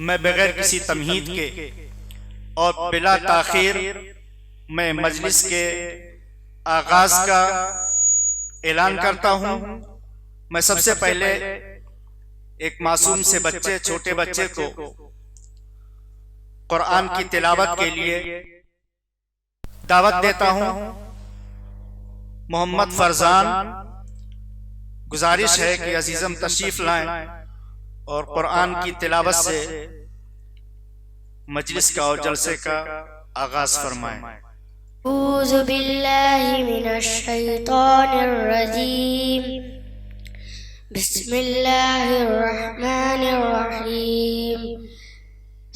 میں بغیر کسی تمہید کے اور بلا تاخیر میں مجلس کے آغاز کا اعلان کرتا ہوں۔ میں سب سے پہلے ایک معصوم سے بچے، چھوٹے بچے کو قرآن کی تلاوت کے لیے دعوت دیتا ہوں۔ محمد فرزان، گزارش ہے کہ عزیزم تشریف لائیں اور قرآن کی تلاوت سے مجلس کا اور جلسے کا آغاز فرمائیں۔ اعوذ باللہ من الشیطان الرجیم، بسم اللہ الرحمن الرحیم۔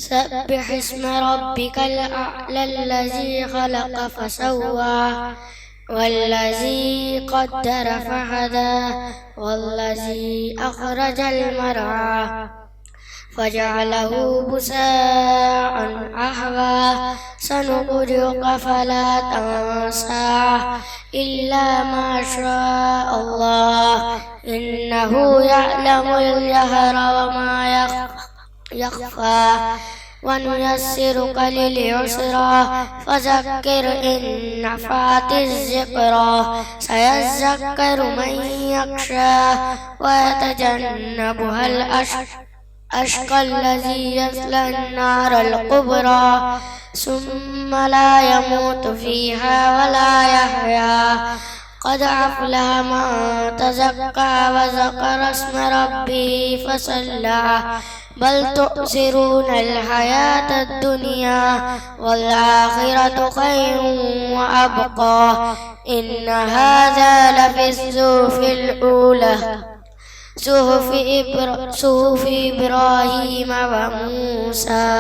سبح اسم ربک الاعلی الذی خلق فسوی والذی قدر فہدی والذی اخرج المرعی فجعله غثاء أحوى سنقرئك فلا تنسى إلا ما شاء الله إنه يعلم الجهر وما يخفى ونيسرك لليسرى فذكر إن نفعت الذكرى سيذكر من يخشى ويتجنبها الأشقى الذي يصلى النار الكبرى ثم لا يموت فيها ولا يحيا قد أفلح من تزكى وذكر اسم ربه فصلى بل تؤثرون الحياة الدنيا والآخرة خير وأبقى إن هذا لفي الصحف الأولى صحف إبراهيم وموسى۔